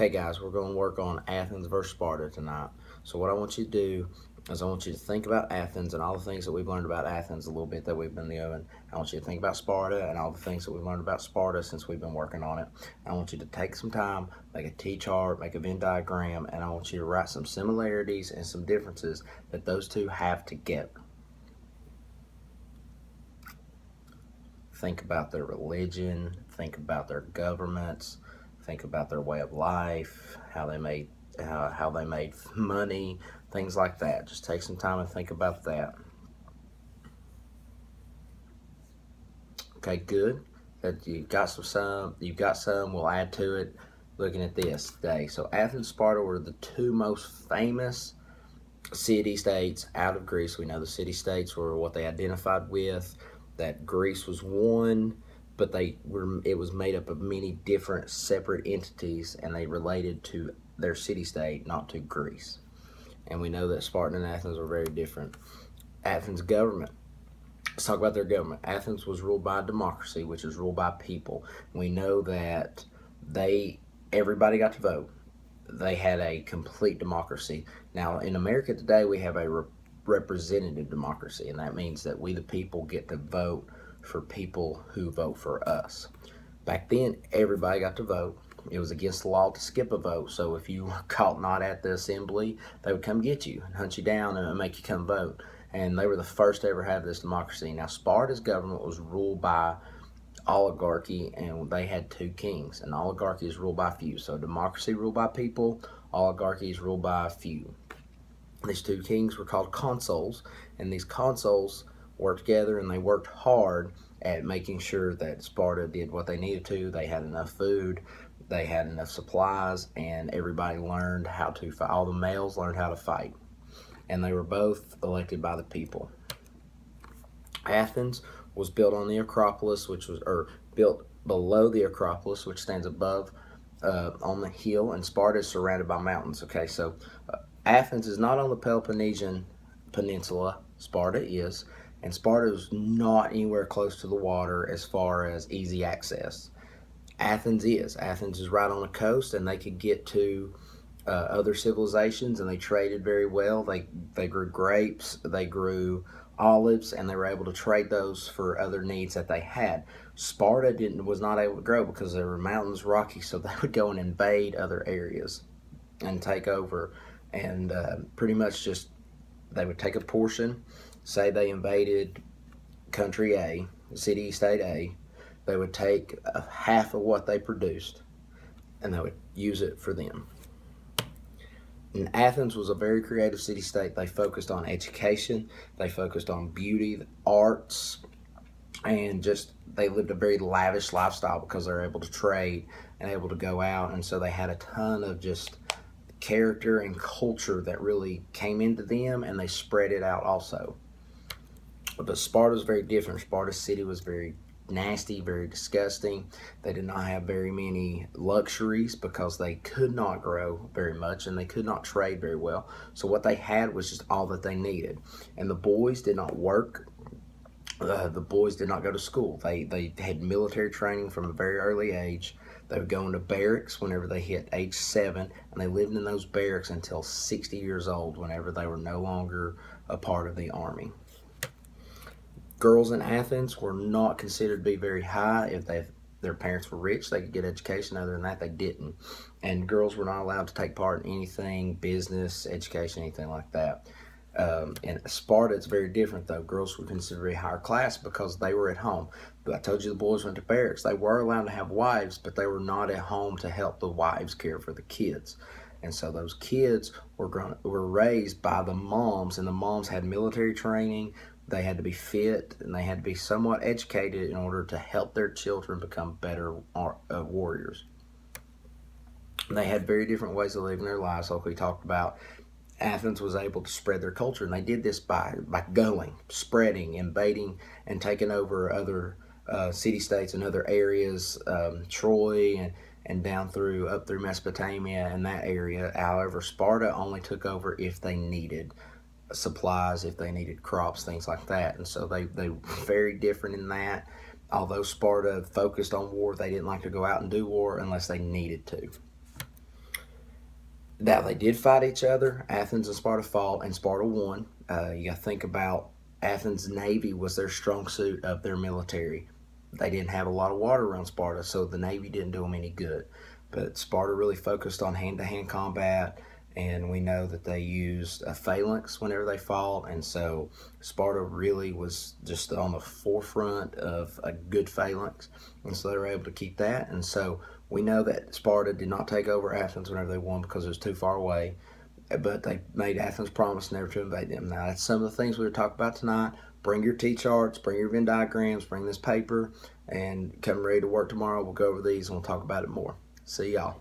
Okay, guys, we're going to work on Athens versus Sparta tonight. So what I want you to do is I want you to think about Athens and all the things that we've learned about Athens a little bit that we've been doing. I want you to think about Sparta and all the things that we've learned about Sparta since we've been working on it. I want you to take some time, make a T-chart, make a Venn diagram, and I want you to write some similarities and some differences that those two have together. Think about their religion, think about their governments, think about their way of life, how they made money, things like that. Just take some time and think about that. Okay, good. That you've got some. We'll add to it. Looking at this today, so Athens and Sparta were the two most famous city-states out of Greece. We know the city-states were what they identified with, that Greece was one, but it was made up of many different separate entities, and they related to their city-state, not to Greece. And we know that Sparta and Athens were very different. Athens' government. Let's talk about their government. Athens was ruled by democracy, which is ruled by people. We know that everybody got to vote. They had a complete democracy. Now, in America today, we have a representative democracy, and that means that we, the people, get to vote for people who vote for us. Back then, everybody got to vote. It was against the law to skip a vote, so if you were caught not at the assembly, they would come get you and hunt you down and make you come vote. And they were the first to ever have this democracy. Now, Sparta's government was ruled by oligarchy, and they had two kings. And oligarchy is ruled by few. So democracy ruled by people, oligarchy is ruled by a few. These two kings were called consuls, and these consuls worked together, and they worked hard at making sure that Sparta did what they needed to. They had enough food, they had enough supplies, and everybody learned how to fight. All the males learned how to fight, and they were both elected by the people. Athens was built on the Acropolis, built below the Acropolis, which stands above on the hill, and Sparta is surrounded by mountains. Okay, so Athens is not on the Peloponnesian Peninsula. Sparta is, and Sparta is not anywhere close to the water as far as easy access. Athens is. Athens is right on the coast, and they could get to other civilizations, and they traded very well. They grew grapes, they grew olives, and they were able to trade those for other needs that they had. Sparta was not able to grow because there were mountains, rocky, so they would go and invade other areas and take over, and pretty much just they would take a portion. Say they invaded country A, city-state A, they would take half of what they produced, and they would use it for them. And Athens was a very creative city-state. They focused on education, they focused on beauty, the arts, and just they lived a very lavish lifestyle because they were able to trade and able to go out, and so they had a ton of just character and culture that really came into them, and they spread it out also. But Sparta was very different. Sparta's city was very nasty, very disgusting. They did not have very many luxuries because they could not grow very much and they could not trade very well. So what they had was just all that they needed. And the boys did not work. The boys did not go to school. They had military training from a very early age. They would go into barracks whenever they hit age 7, and they lived in those barracks until 60 years old whenever they were no longer a part of the army. Girls in Athens were not considered to be very high. If their parents were rich, they could get education. Other than that, they didn't. And girls were not allowed to take part in anything, business, education, anything like that. In Sparta, it's very different, though. Girls were considered very higher class because they were at home. But I told you the boys went to barracks. They were allowed to have wives, but they were not at home to help the wives care for the kids. And so those kids were raised by the moms, and the moms had military training. They had to be fit, and they had to be somewhat educated in order to help their children become better warriors. They had very different ways of living their lives, like we talked about. Athens was able to spread their culture, and they did this by going, spreading, invading, and taking over other city-states and other areas, Troy and up through Mesopotamia and that area. However, Sparta only took over if they needed supplies, if they needed crops, things like that. And so they were very different in that. Although Sparta focused on war, they didn't like to go out and do war unless they needed to. Now they did fight each other. Athens and Sparta fought, and Sparta won. You got to think about Athens' navy was their strong suit of their military. They didn't have a lot of water around Sparta, so the navy didn't do them any good. But Sparta really focused on hand-to-hand combat, and we know that they used a phalanx whenever they fought, and so Sparta really was just on the forefront of a good phalanx, and so they were able to keep that. And so we know that Sparta did not take over Athens whenever they won because it was too far away, but they made Athens promise never to invade them. Now, that's some of the things we were talking about tonight. Bring your T-charts, bring your Venn diagrams, bring this paper, and come ready to work tomorrow. We'll go over these and we'll talk about it more. See y'all.